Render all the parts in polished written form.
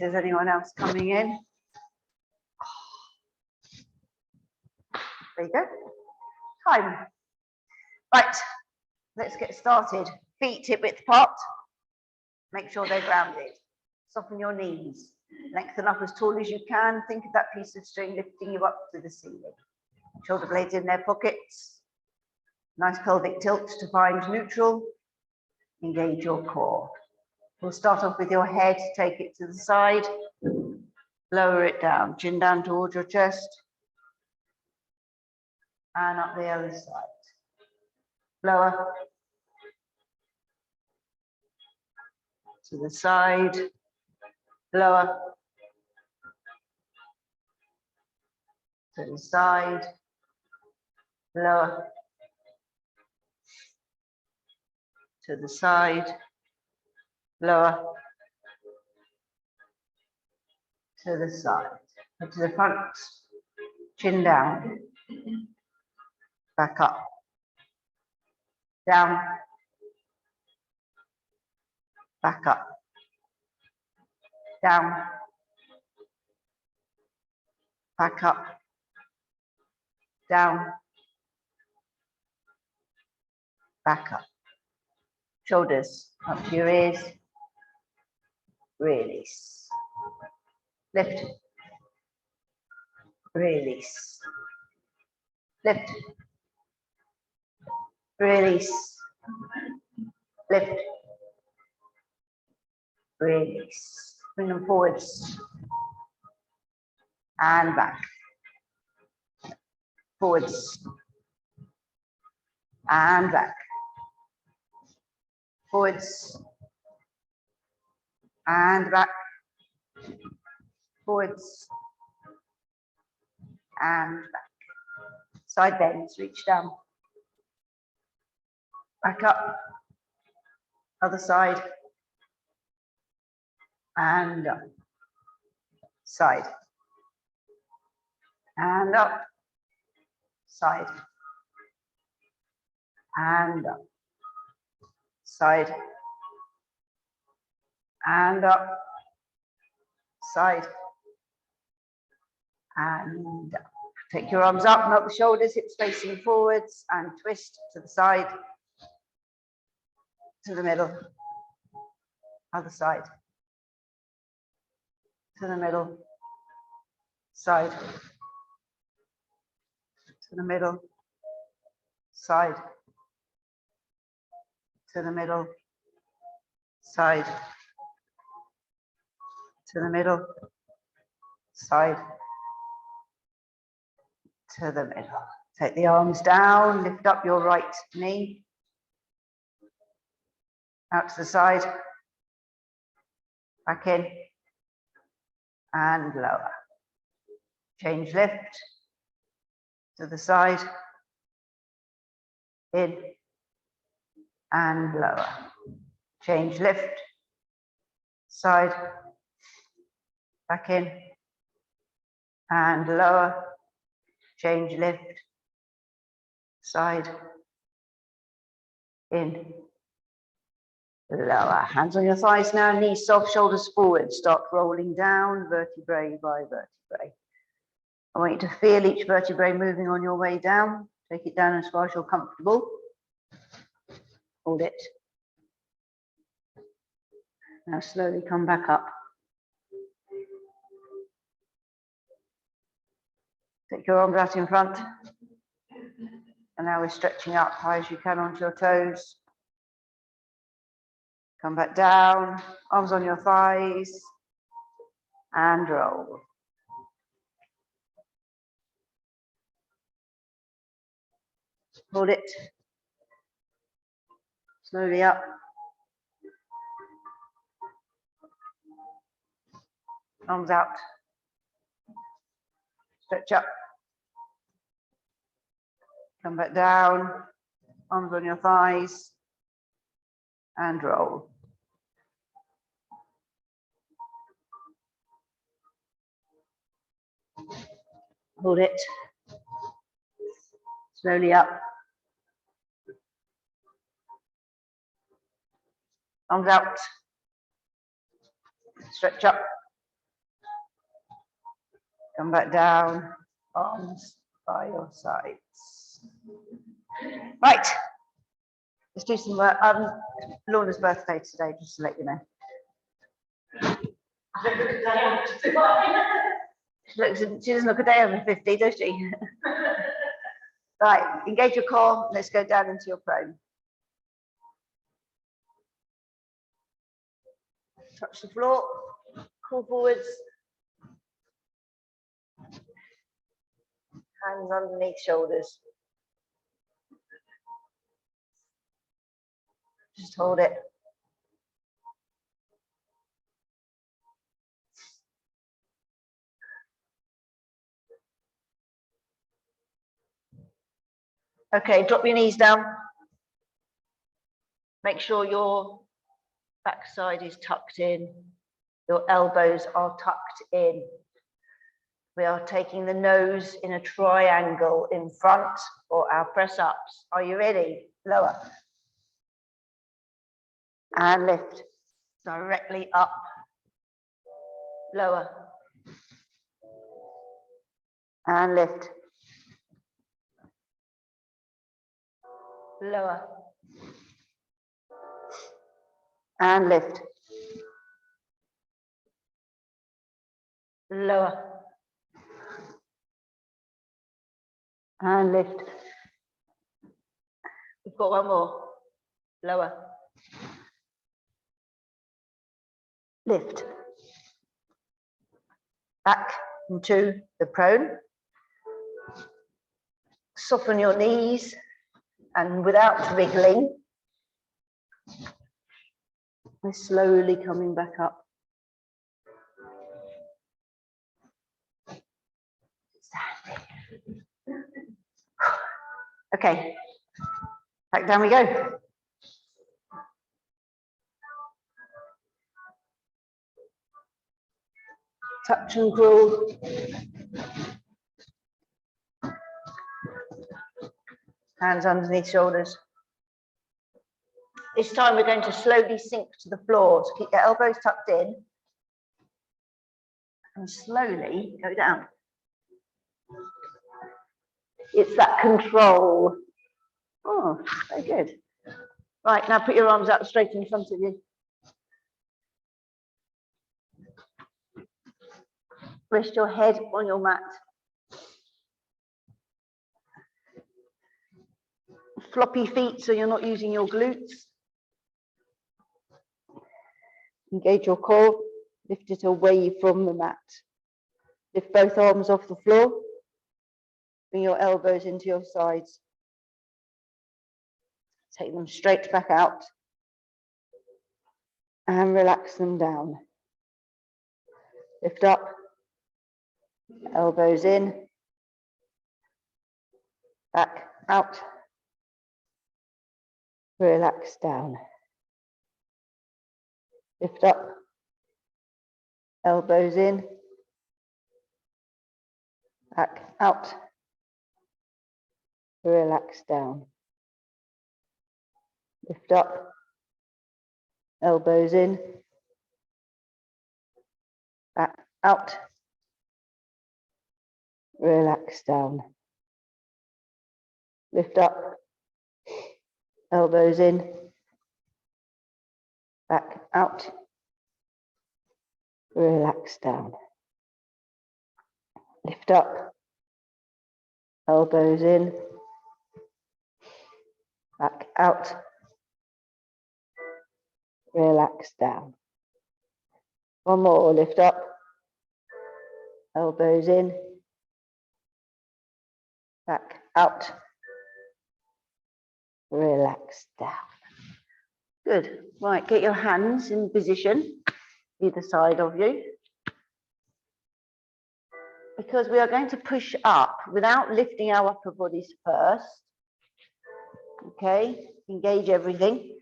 there's anyone else coming in. There you go. Time. Right, let's get started. Feet hip width apart. Make sure they're grounded. Soften your knees. Lengthen up as tall as you can. Think of that piece of string lifting you up to the ceiling. Shoulder blades in their pockets. Nice pelvic tilt to find neutral. Engage your core. We'll start off with your head. Take it to the side. Lower it down. Chin down towards your chest. And up the other side. Lower. To the side. Lower. To the side. Lower. To the side. Lower. To the side. To the front. Chin down. Back up. Down. Back up. Down. Back up. Down. Back up. Shoulders up to your ears. Release. Lift. Release. Lift. Release. Lift. Release. Bring them forwards. And back. Forwards. And back. Forwards. And back. Forwards. And back. Side bends, reach down. Back up. Other side. And up. Side. And up. Side. And up. Side. And up. Side. And up. Take your arms up, melt the shoulders, hips facing forwards, and twist to the side. To the middle. Other side. To the middle. Side. To the middle. Side. To the middle. Side. To the middle. Side. To the middle. Take the arms down, lift up your right knee. Out to the side. Back in. And lower. Change lift. To the side. In. And lower. Change lift. Side. Back in. And lower. Change lift. Side. In. Lower. Hands on your thighs now, knees soft, shoulders forward. Start rolling down vertebrae by vertebrae. I want you to feel each vertebrae moving on your way down. Take it down as far as you're comfortable. Hold it. Now slowly come back up. Take your arms out in front. And now we're stretching up high as you can onto your toes. Come back down, arms on your thighs, and roll. Hold it. Slowly up. Arms out. Stretch up. Come back down, arms on your thighs, and roll. Hold it. Slowly up. Arms out. Stretch up. Come back down, arms by your sides. Right, let's do some work. Lorna's birthday today, just to let you know. She doesn't look a day over 50, does she? Right, engage your core. Let's go down into your prone. Touch the floor, core forwards. Hands underneath shoulders. Just hold it. Okay, drop your knees down. Make sure your backside is tucked in. Your elbows are tucked in. We are taking the nose in a triangle in front for our press ups. Are you ready? Lower. And lift. Directly up. Lower. And lift. Lower. And lift. Lower. And lift. We've got one more. Lower. Lift. Back into the prone. Soften your knees and without wriggling, we're slowly coming back up. Okay, back down we go. Touch and crawl. Hands underneath shoulders. This time we're going to slowly sink to the floor. So keep your elbows tucked in and slowly go down. It's that control. Oh, very good. Right, now put your arms out straight in front of you. Rest your head on your mat. Floppy feet so you're not using your glutes. Engage your core, lift it away from the mat. Lift both arms off the floor. Bring your elbows into your sides. Take them straight back out. And relax them down. Lift up. Elbows in. Back out. Relax down. Lift up. Elbows in. Back out. Relax down. Lift up. Elbows in. Back out. Relax down. Lift up. Elbows in. Back out. Relax down. Lift up. Elbows in. Back out. Relax down. One more. Lift up. Elbows in. Back out. Relax down. Good. Right, get your hands in position, either side of you. Because we are going to push up without lifting our upper bodies first. Okay, engage everything.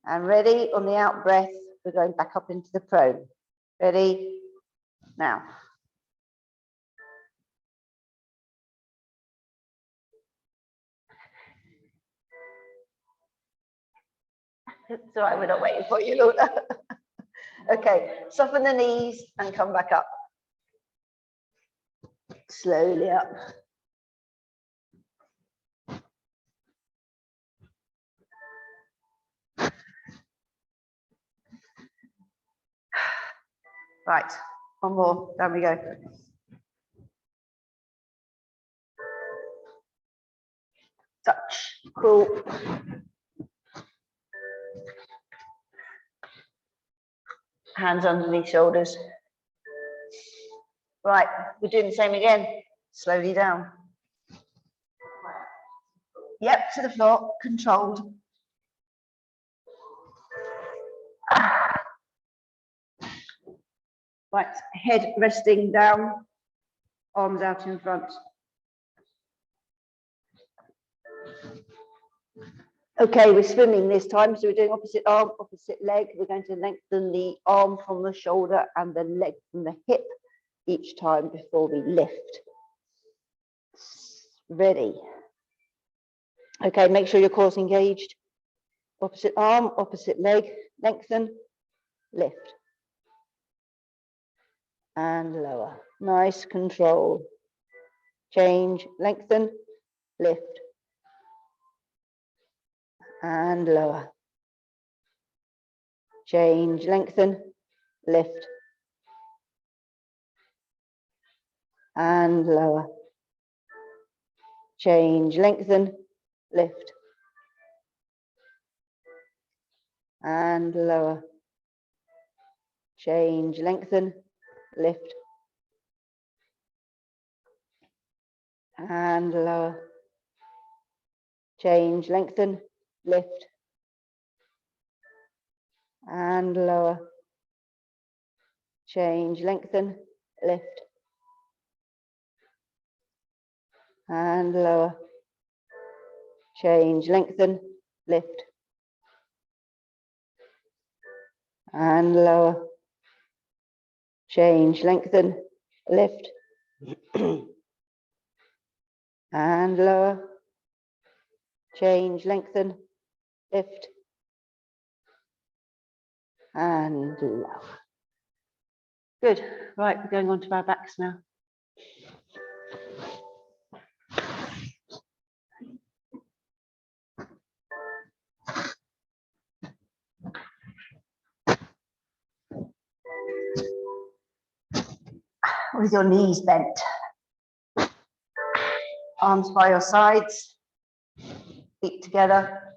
And ready, on the out breath, we're going back up into the prone. Ready? Now. It's all right, we're not waiting for you, Lorna. Okay, soften the knees and come back up. Slowly up. Right, one more, down we go. Touch, crawl. Hands underneath shoulders. Right, we're doing the same again. Slowly down. Yep, to the floor, controlled. Right, head resting down, arms out in front. Okay, we're swimming this time, so we're doing opposite arm, opposite leg. We're going to lengthen the arm from the shoulder and the leg from the hip each time before we lift. Ready. Okay, make sure your core's engaged. Opposite arm, opposite leg, lengthen, lift. And lower. Nice control. Change, lengthen, lift. And lower. Change, lengthen, lift. And lower. Change, lengthen, lift. And lower. Change, lengthen, lift. And lower. Change, lengthen, lift. And lower. Change, lengthen, lift. And lower. Change, lengthen, lift. And lower. Change, lengthen, lift. And lower. Change, lengthen, lift. And lower. Good. Right, we're going on to our backs now. With your knees bent. Arms by your sides. Feet together.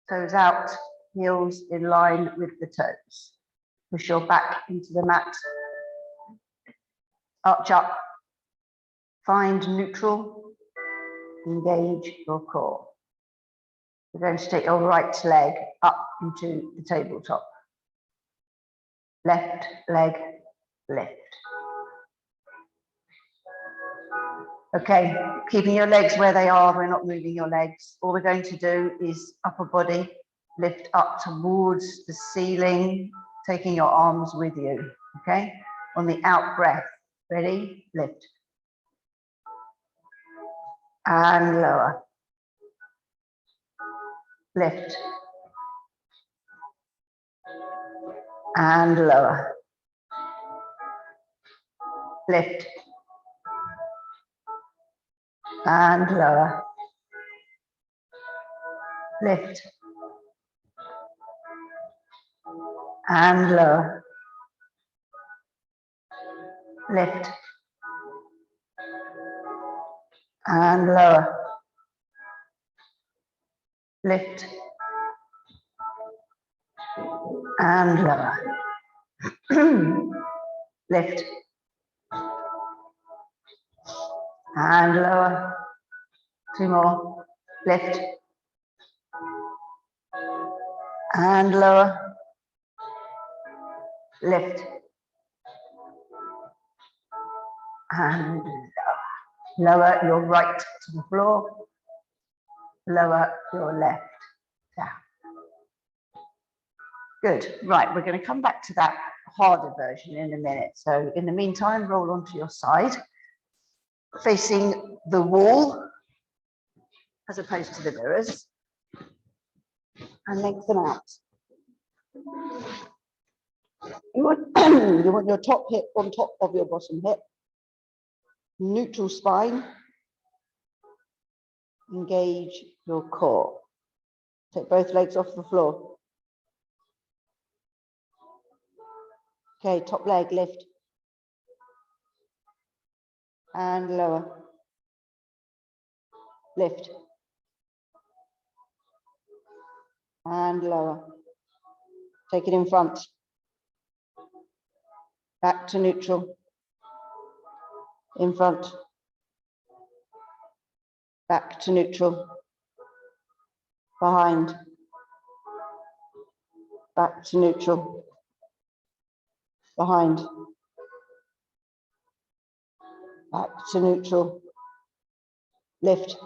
Toes out. Heels in line with the toes. Push your back into the mat. Arch up. Find neutral. Engage your core. You're going to take your right leg up into the tabletop. Left leg, lift. Okay, keeping your legs where they are, we're not moving your legs. All we're going to do is upper body, lift up towards the ceiling, taking your arms with you, okay? On the out breath, ready, lift. And lower. Lift. And lower. Lift. And lower. Lift. And lower. Lift. And lower. Lift. And lower. Lift. And lower. Two more. Lift. And lower. Lift. And lower. Lower your right to the floor. Lower your left down. Good. Right, we're going to come back to that harder version in a minute. So in the meantime, roll onto your side, facing the wall as opposed to the mirrors, and lengthen out. You want your top hip on top of your bottom hip. neutral spine. Engage your core. Take both legs off the floor. Okay, top leg lift. And lower. Lift. And lower. Take it in front. Back to neutral. In front. Back to neutral. Behind. Back to neutral. Behind. Back to neutral. Lift.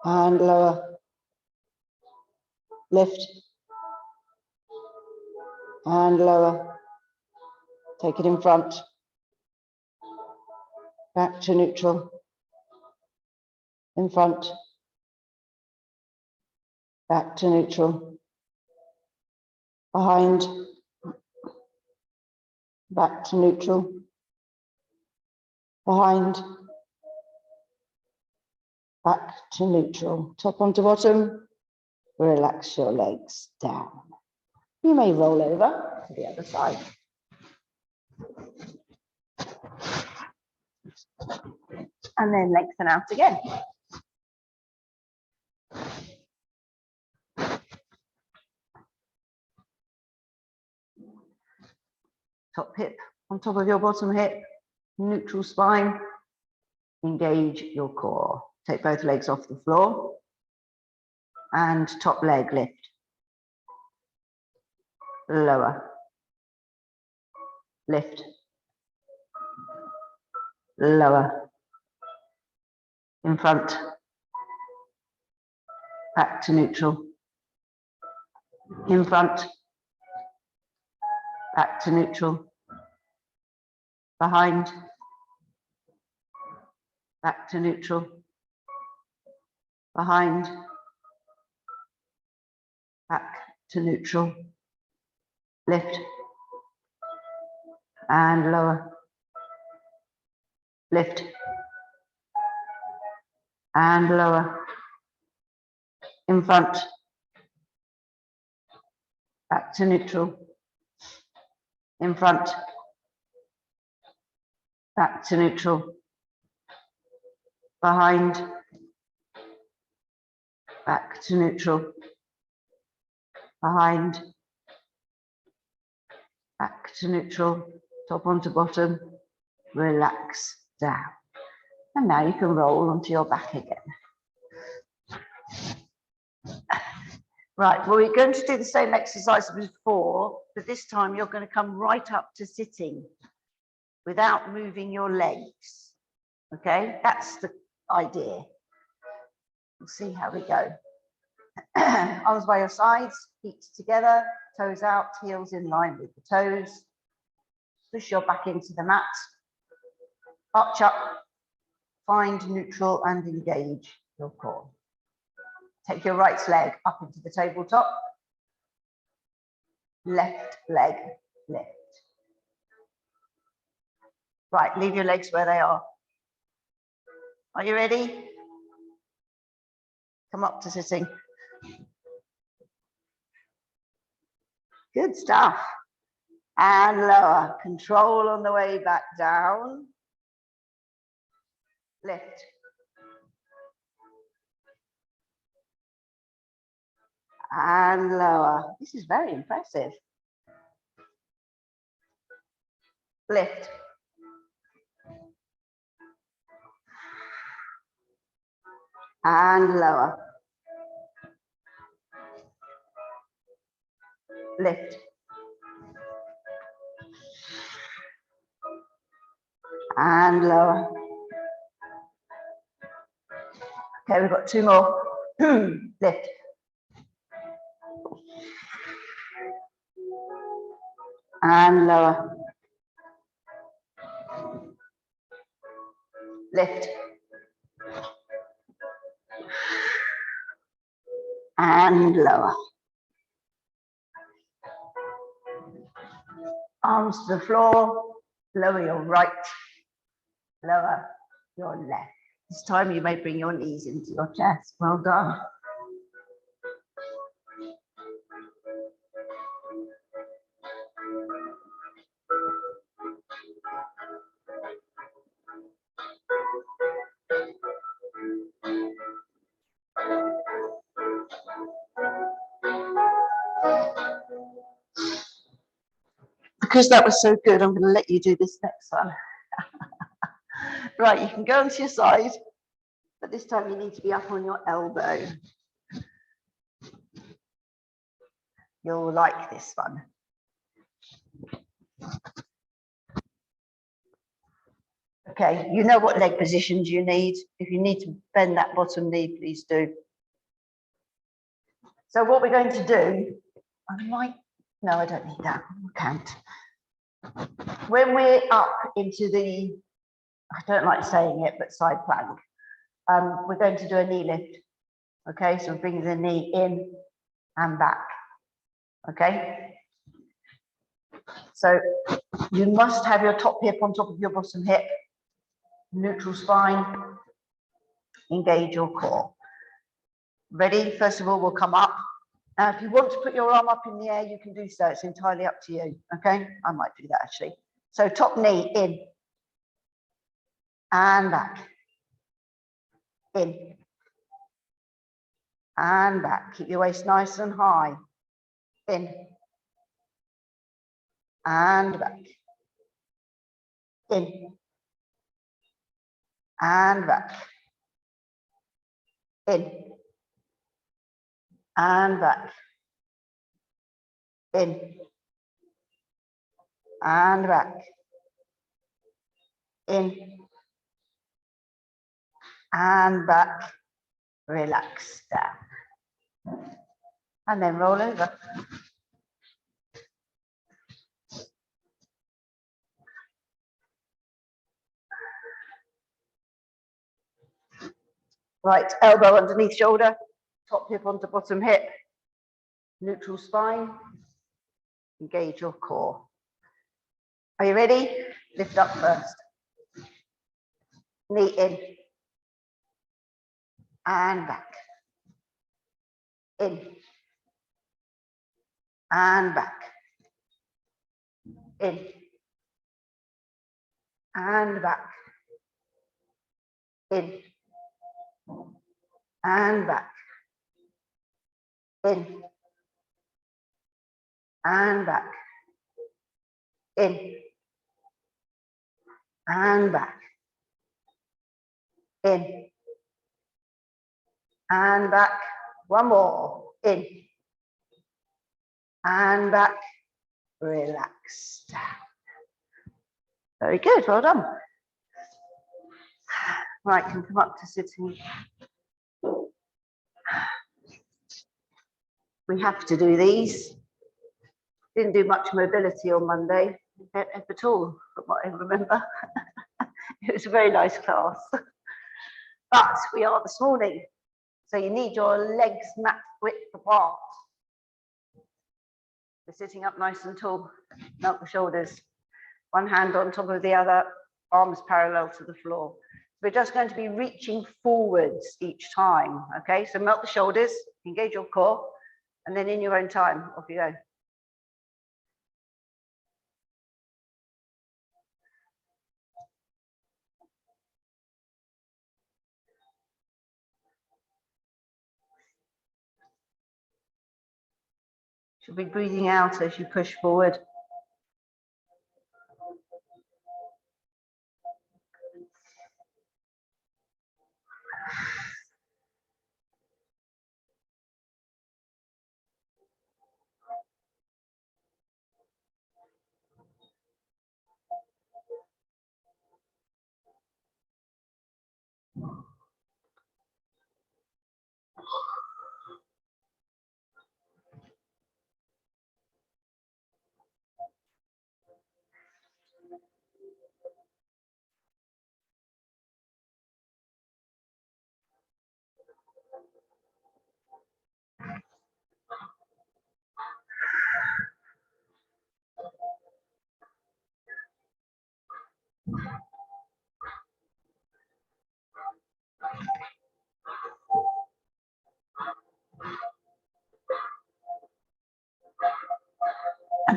And lower. Lift. And lower. Take it in front. Back to neutral. In front. Back to neutral. Behind. Back to neutral. Behind. Back to neutral. Top onto bottom. Relax your legs down. You may roll over to the other side. And then lengthen out again. Top hip on top of your bottom hip, neutral spine. Engage your core. Take both legs off the floor and top leg lift. Lower. Lift. Lower. In front. Back to neutral. In front. Back to neutral. Behind. Back to neutral. Behind. Back to neutral. Lift. And lower. Lift. And lower. In front. Back to neutral. In front. Back to neutral. Behind. Back to neutral. Behind. Back to neutral. Top onto bottom. Relax down. And now you can roll onto your back again. Right, well, we're going to do the same exercise as before, but this time you're going to come right up to sitting without moving your legs. Okay, that's the idea. We'll see how we go. Arms by your sides, feet together, toes out, heels in line with the toes. Push your back into the mat. Arch up, find neutral and engage your core. Take your right leg up into the tabletop. Left leg lift. Right, leave your legs where they are. Are you ready? Come up to sitting. Good stuff. And lower. Control on the way back down. Lift. And lower. This is very impressive. Lift. And lower. Lift. And lower. Okay, we've got two more. Lift. And lower. Lift. And lower. Arms to the floor. Lower your right lower your left. This time you may bring your knees into your chest. Well done. Because that was so good, I'm going to let you do this next one. Right, you can go onto your side, but this time you need to be up on your elbow. You'll like this one. Okay, you know what leg positions you need. If you need to bend that bottom knee, please do. So what we're going to do, no, I don't need that, I can't. When we're up into the, I don't like saying it, but side plank, we're going to do a knee lift. Okay, so bring the knee in and back. Okay, so you must have your top hip on top of your bottom hip, neutral spine, engage your core. Ready? First of all, we'll come up. Now, if you want to put your arm up in the air, you can do so. It's entirely up to you. Okay, I might do that actually. So top knee in and back, in and back. Keep your waist nice and high. In and back, in and back, in and back, in and back, in and back. Relax down and then roll over. Right, elbow underneath shoulder, top hip onto bottom hip, neutral spine, engage your core. Are you ready? Lift up first. Knee in and back, in and back, in and back, in and back, in and back, in and back, in and back. One more, in and back. Relax down. Very good, well done. Right, can come up to sitting. We have to do these. Didn't do much mobility on Monday, if at all, from what I remember. It was a very nice class. But we are this morning, so you need your legs mat width apart. We're sitting up nice and tall, melt the shoulders. One hand on top of the other, arms parallel to the floor. We're just going to be reaching forwards each time, okay? So melt the shoulders, engage your core, and then in your own time, off you go. Should be breathing out as you push forward.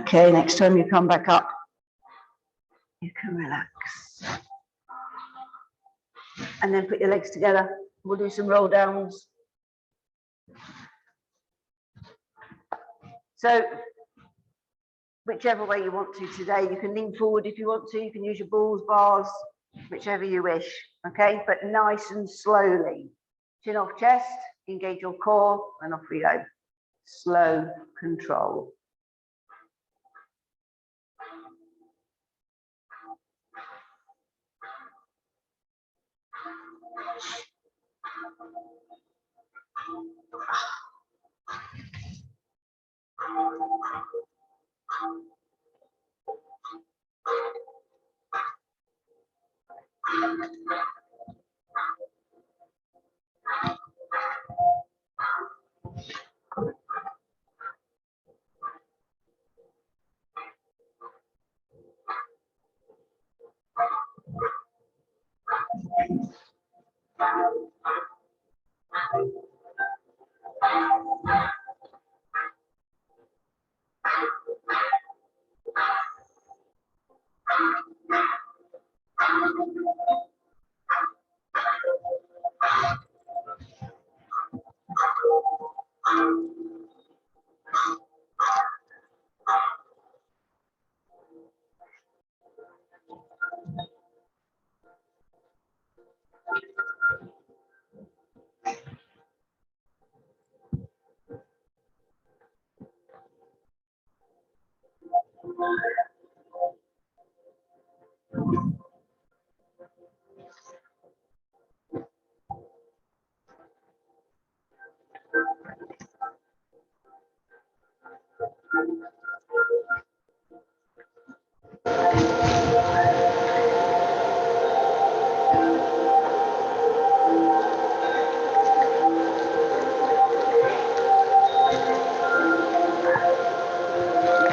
Okay, next time you come back up, you can relax. And then put your legs together. We'll do some roll downs. So, whichever way you want to today, you can lean forward if you want to, you can use your balls, bars, whichever you wish, okay? But nice and slowly. Chin off chest, engage your core, and off we go. Slow control.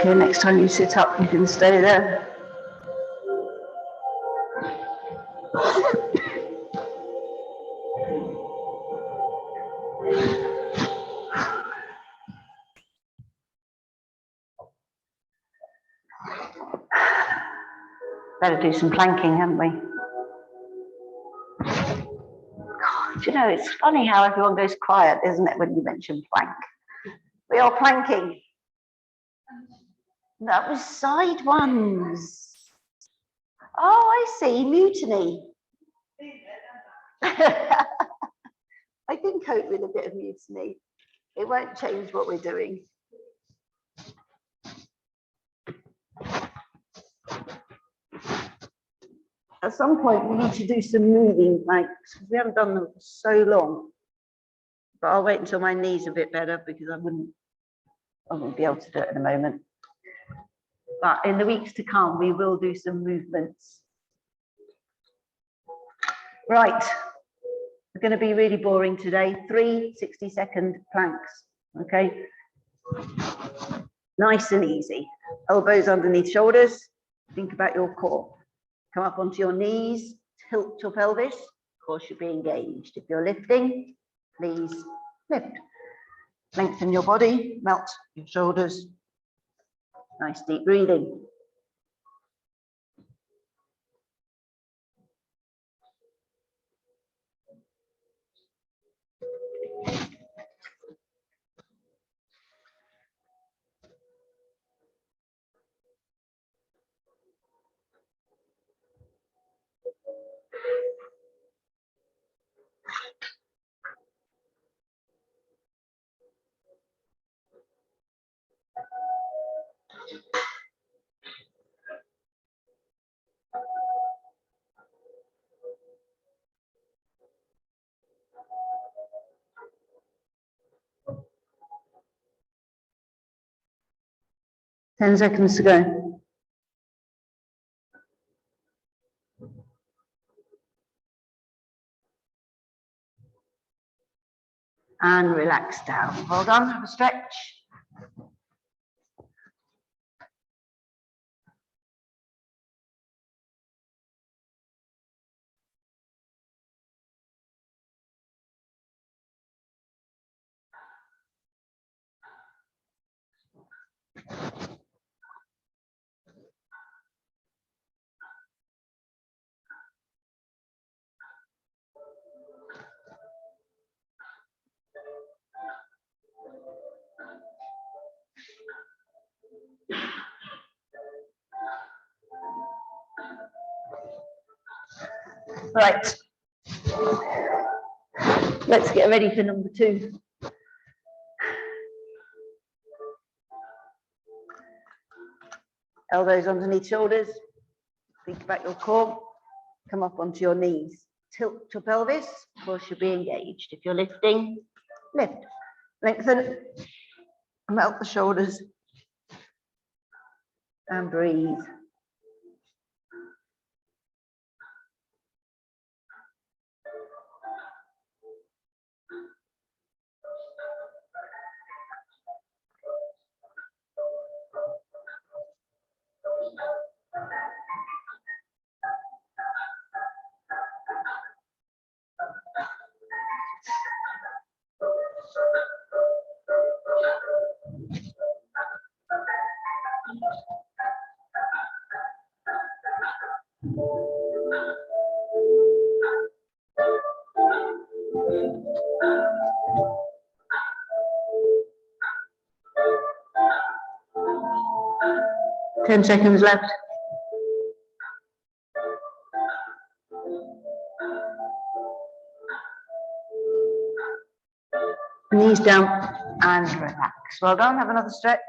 Okay, next time you sit up, you can stay there. Better do some planking, haven't we? Do you know, it's funny how everyone goes quiet, isn't it, when you mention plank? We are planking. That was side ones. Oh, I see, mutiny. I can cope with a bit of mutiny. It won't change what we're doing. At some point, we need to do some moving planks because we haven't done them for so long. But I'll wait until my knee's a bit better because I wouldn't be able to do it at the moment. But in the weeks to come, we will do some movements. Right, we're going to be really boring today. 3 60-second planks, okay? Nice and easy. Elbows underneath shoulders. Think about your core. Come up onto your knees, tilt your pelvis. Core should be engaged. If you're lifting, please lift. Lengthen your body, melt your shoulders. Nice deep breathing. Ten seconds to go. And relax down. Well done, have a stretch. Right. Let's get ready for number 2. Elbows underneath shoulders. Think about your core. Come up onto your knees. Tilt your pelvis. Of course, you'll be engaged. If you're lifting, lift. Lengthen. Melt the shoulders. And breathe. Ten seconds left. Knees down and relax. Well done. Have another stretch.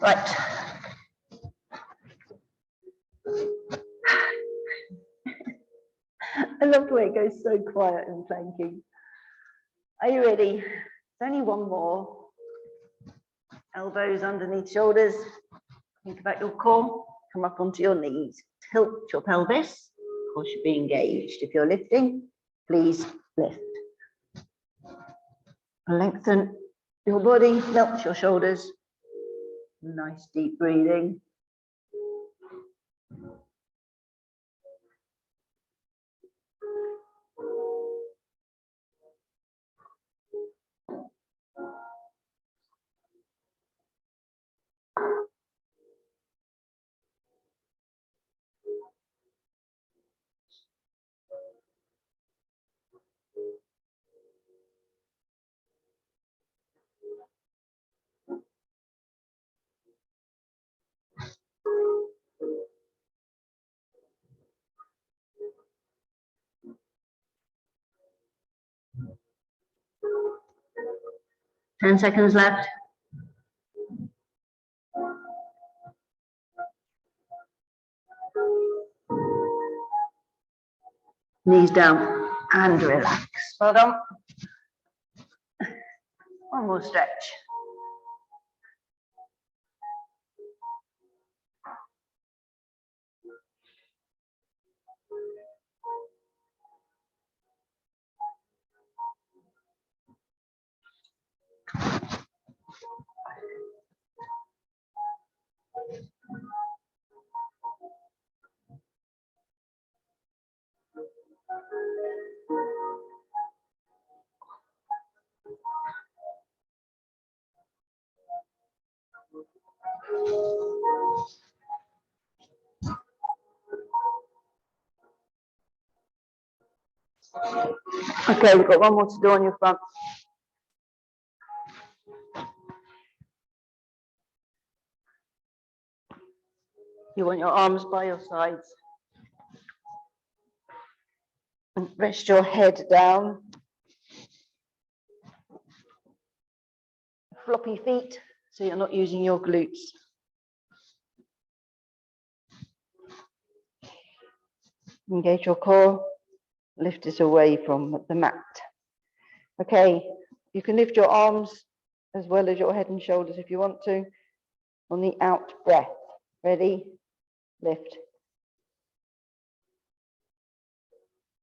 Right. I love the way it goes so quiet in planking. Are you ready? There's only one more. Elbows underneath shoulders. Think about your core. Come up onto your knees. Tilt your pelvis. Of course, you'll be engaged. If you're lifting, please lift. Lengthen your body. Melt your shoulders. Nice deep breathing. Ten seconds left. Knees down and relax. Well done. One more stretch. Okay, we've got one more to do on your front. You want your arms by your sides. And rest your head down. Floppy feet, so you're not using your glutes. Engage your core. Lift it away from the mat. Okay, you can lift your arms as well as your head and shoulders if you want to. On the out breath. Ready? Lift.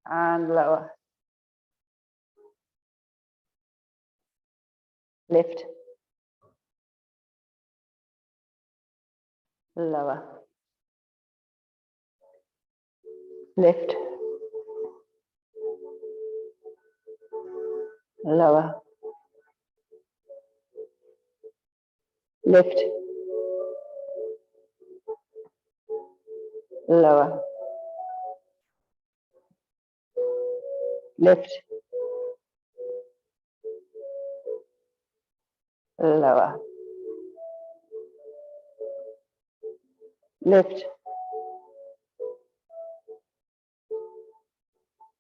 And lower. Lift. Lower. Lift. Lower. Lift. Lower. Lift. Lower. Lift.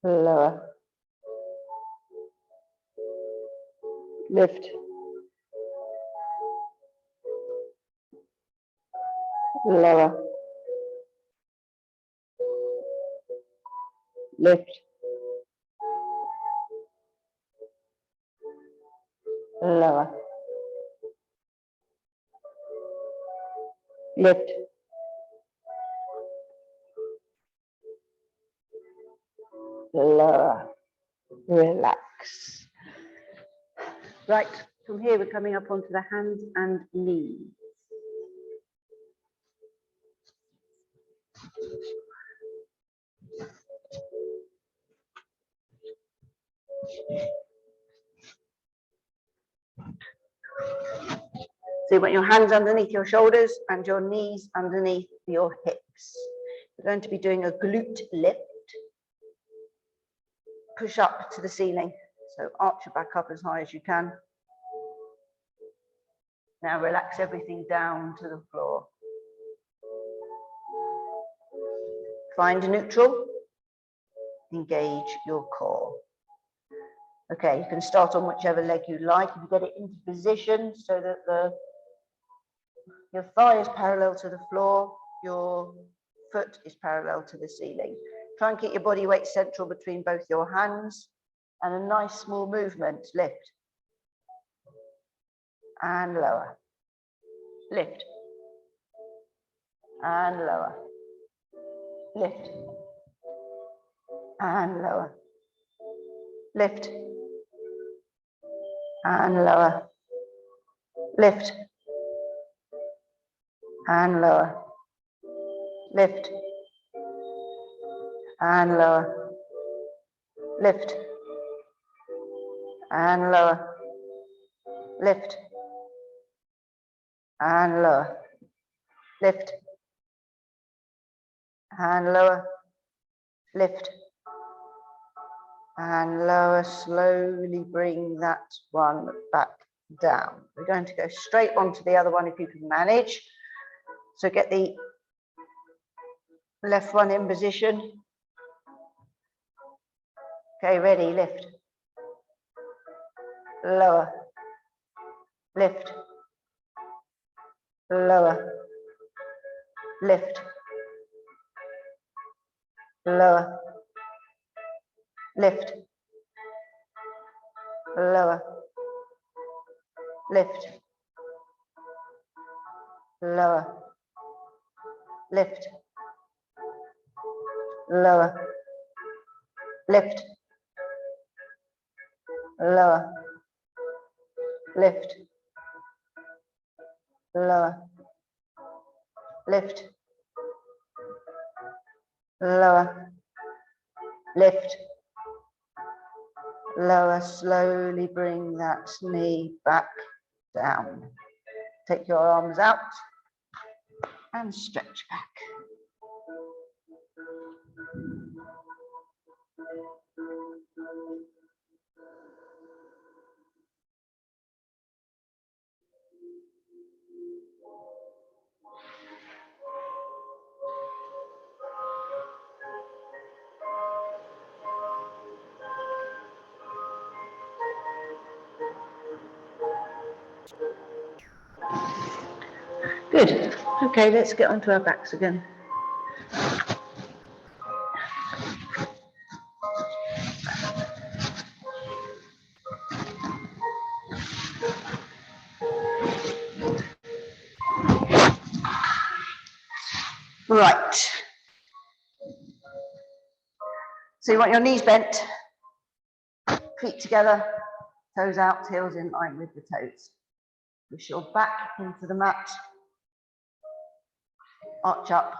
Lower. Lift. Lower. Lift. Lower. Lift. Lower. Relax. Right, from here we're coming up onto the hands and knees. So you want your hands underneath your shoulders and your knees underneath your hips. We're going to be doing a glute lift. Push up to the ceiling. So arch your back up as high as you can. Now relax everything down to the floor. Find neutral. Engage your core. Okay, you can start on whichever leg you like. If you get it into position so that your thigh is parallel to the floor, your foot is parallel to the ceiling. Try and keep your body weight central between both your hands, and a nice small movement. Lift and lower. Lift and lower. Lift and lower. Lift and lower. Lift and lower. Lift and lower. Lift and lower. Lift and lower. Lift and lower. Lift and lower. Slowly bring that one back down. We're going to go straight onto the other one if you can manage. So get the left one in position. Okay, ready, lift. Lower. Lift. Lower. Lift. Lower. Lift. Lower. Lift. Lower. Lift. Lower. Lift. Lower. Lift. Lower. Lift. Lower. Lift. Lower. Slowly bring that knee back down. Take your arms out and stretch back. Good. Okay, let's get onto our backs again. Right. So you want your knees bent, feet together, toes out, heels in line with the toes. Push your back into the mat, arch up,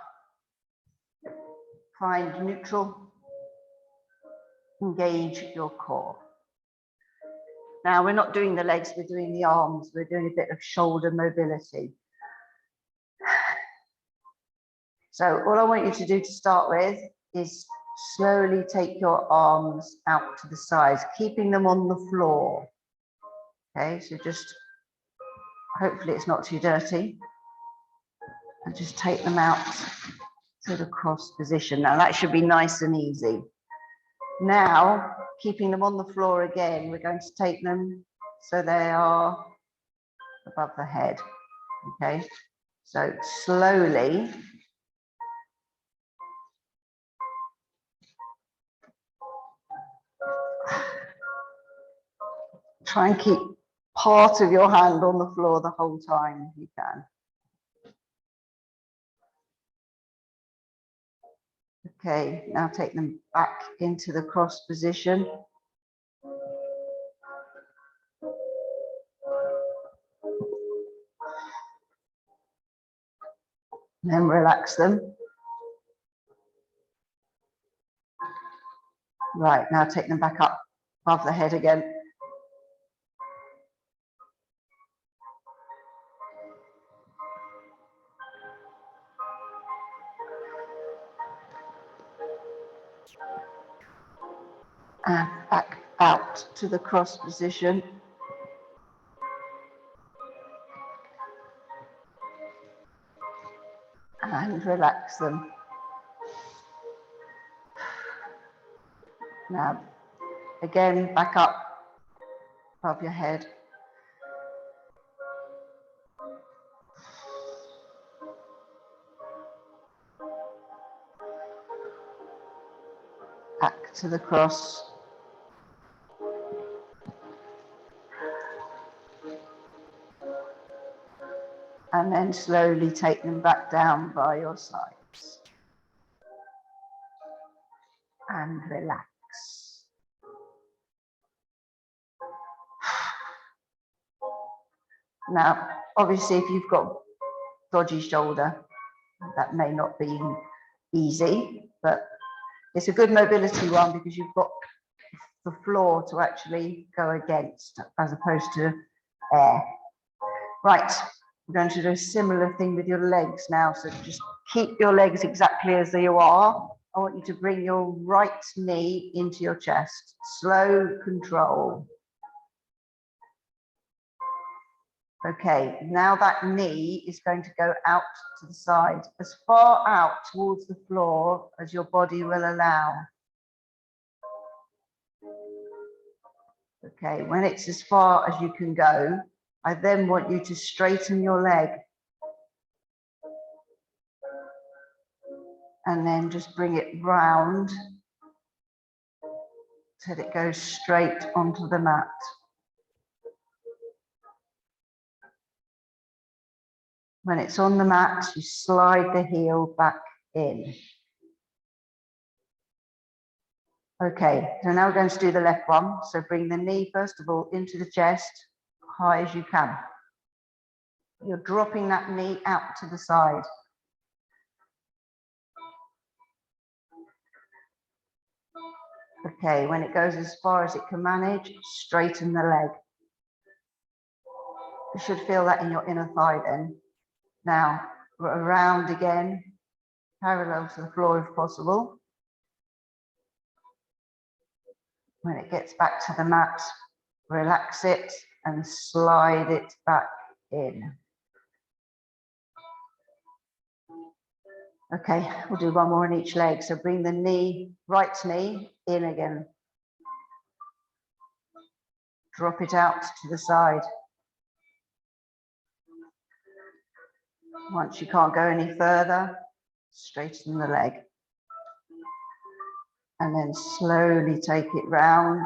find neutral, engage your core. Now we're not doing the legs, we're doing the arms, we're doing a bit of shoulder mobility. So all I want you to do to start with is slowly take your arms out to the sides, keeping them on the floor. Okay, so just, hopefully it's not too dirty. And just take them out to the cross position. Now that should be nice and easy. Now, keeping them on the floor again, we're going to take them so they are above the head. Okay, so slowly. Try and keep part of your hand on the floor the whole time if you can. Okay, now take them back into the cross position. And then relax them. Right, now take them back up above the head again. And back out to the cross position. And relax them. Now, again, back up above your head. Back to the cross. And then slowly take them back down by your sides. And relax. Now, obviously, if you've got dodgy shoulder, that may not be easy, but it's a good mobility one because you've got the floor to actually go against as opposed to air. Right, we're going to do a similar thing with your legs now. So just keep your legs exactly as they are. I want you to bring your right knee into your chest. Slow control. Okay, now that knee is going to go out to the side, as far out towards the floor as your body will allow. Okay, when it's as far as you can go, I then want you to straighten your leg. And then just bring it round till it goes straight onto the mat. When it's on the mat, you slide the heel back in. Okay, so now we're going to do the left one. So bring the knee, first of all, into the chest, high as you can. You're dropping that knee out to the side. Okay, when it goes as far as it can manage, straighten the leg. You should feel that in your inner thigh then. Now, around again, parallel to the floor if possible. When it gets back to the mat, relax it and slide it back in. Okay, we'll do one more on each leg. So bring the knee, right knee in again. Drop it out to the side. Once you can't go any further, straighten the leg. And then slowly take it round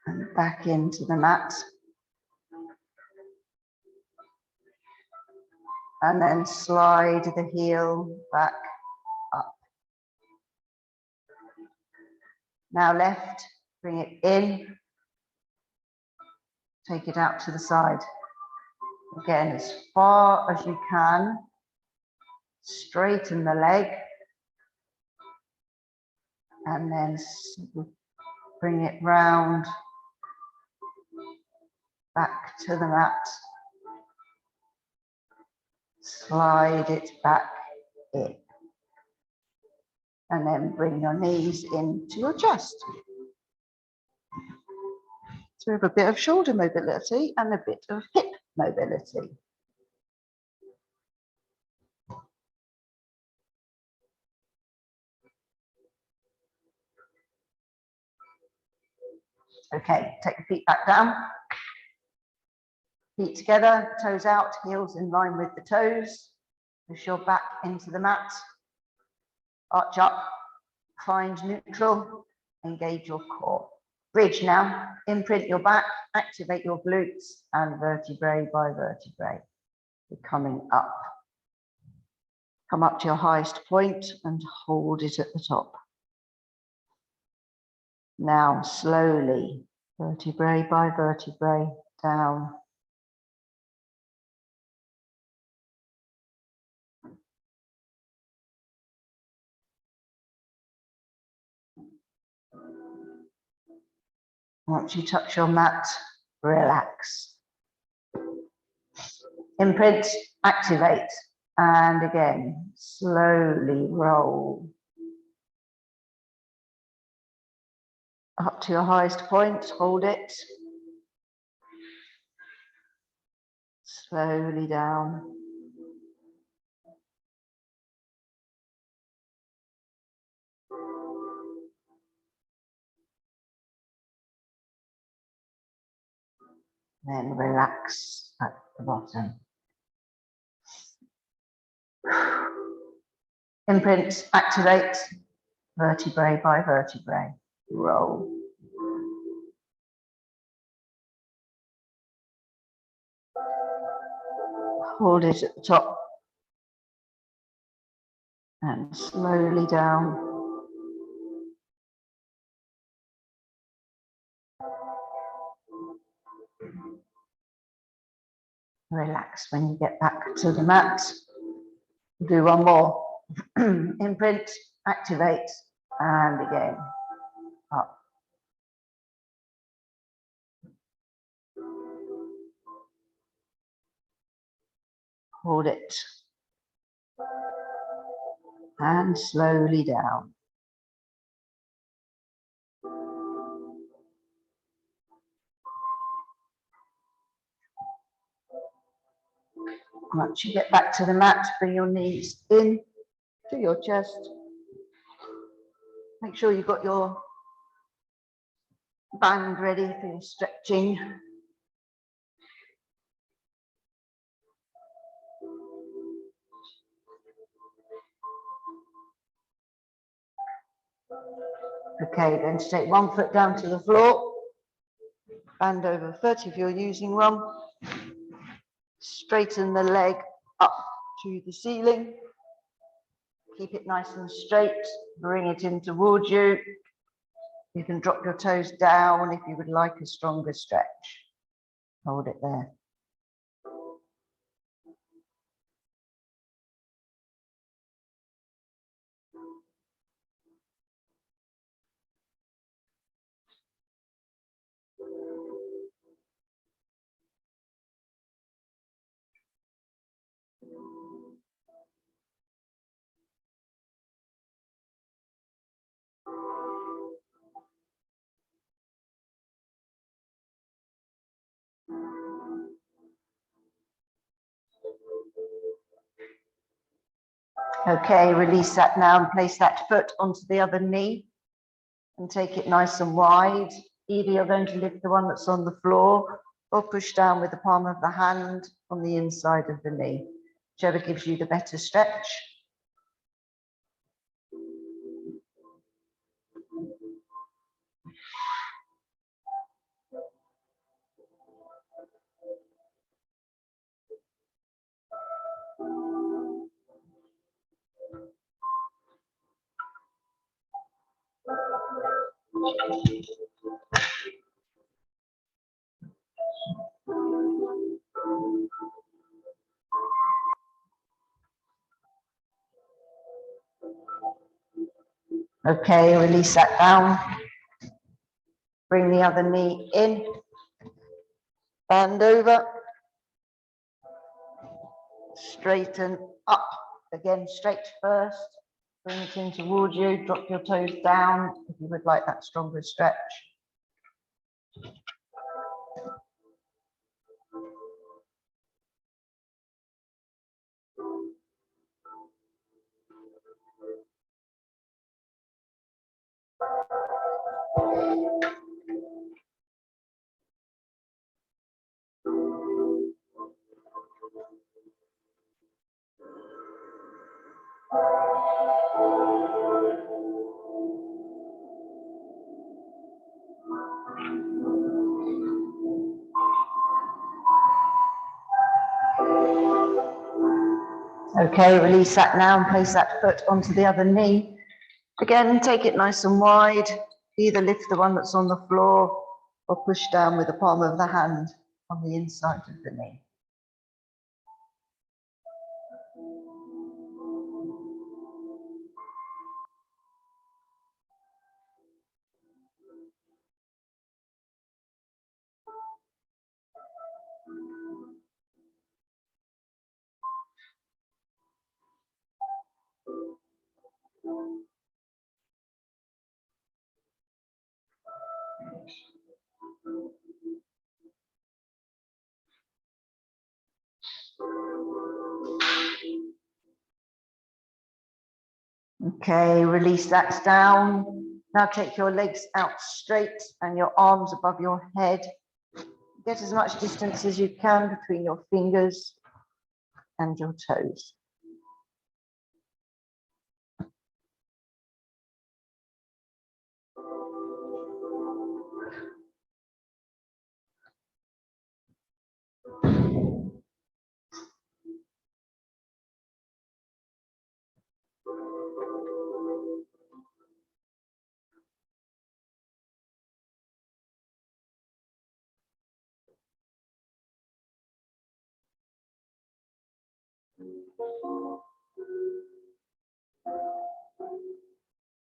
and back into the mat. And then slide the heel back up. Now left, bring it in. Take it out to the side. Again, as far as you can. Straighten the leg. And then bring it round. Back to the mat. Slide it back in. And then bring your knees into your chest. So we have a bit of shoulder mobility and a bit of hip mobility. Okay, take the feet back down. Feet together, toes out, heels in line with the toes. Push your back into the mat. Arch up, find neutral, engage your core. Bridge now, imprint your back, activate your glutes and vertebrae by vertebrae. You're coming up. Come up to your highest point and hold it at the top. Now slowly, vertebrae by vertebrae, down. Once you touch your mat, relax. Imprint, activate, and again, slowly roll. Up to your highest point, hold it. Slowly down. Then relax at the bottom. Imprint, activate, vertebrae by vertebrae, roll. Hold it at the top. And slowly down. Relax when you get back to the mat. Do one more. Imprint, activate, and again, up. Hold it. And slowly down. Once you get back to the mat, bring your knees in to your chest. Make sure you've got your band ready for your stretching. Okay, then to take one foot down to the floor, band over foot if you're using one. Straighten the leg up to the ceiling. Keep it nice and straight. Bring it in towards you. You can drop your toes down if you would like a stronger stretch. Hold it there. Okay, release that now and place that foot onto the other knee and take it nice and wide. Either you're going to lift the one that's on the floor or push down with the palm of the hand on the inside of the knee, whichever gives you the better stretch. Okay, release that down. Bring the other knee in. Bend over. Straighten up. Again, straight first. Bring it in towards you. Drop your toes down if you would like that stronger stretch. Okay, release that now and place that foot onto the other knee. Again, take it nice and wide. Either lift the one that's on the floor or push down with the palm of the hand on the inside of the knee. Okay, release that down. Now take your legs out straight and your arms above your head. Get as much distance as you can between your fingers and your toes.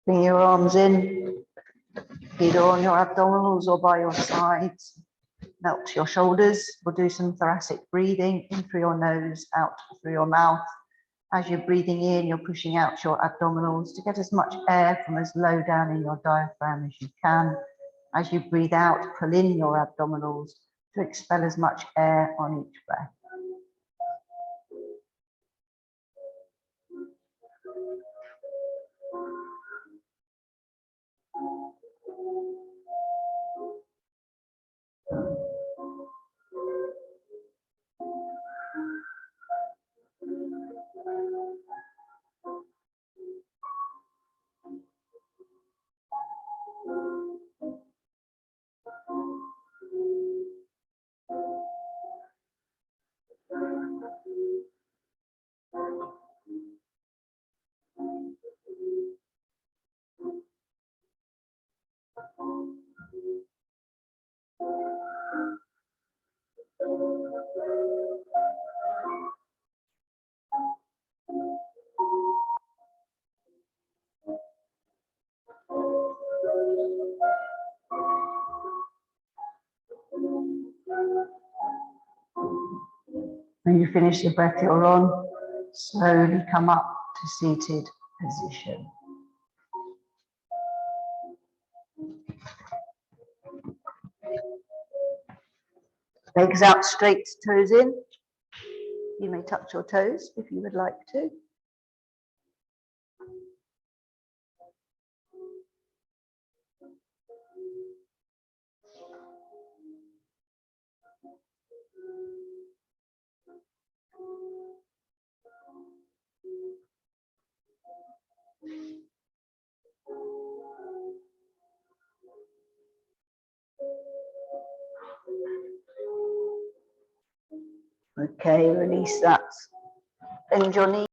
Bring your arms in, either on your abdominals or by your sides. Melt your shoulders. We'll do some thoracic breathing in through your nose, out through your mouth. As you're breathing in, you're pushing out your abdominals to get as much air from as low down in your diaphragm as you can. As you breathe out, pull in your abdominals to expel as much air on each breath. When you finish the breath you're on, slowly come up to seated position. Legs out straight, toes in. You may touch your toes if you would like to. Okay, release that. Bend your knees.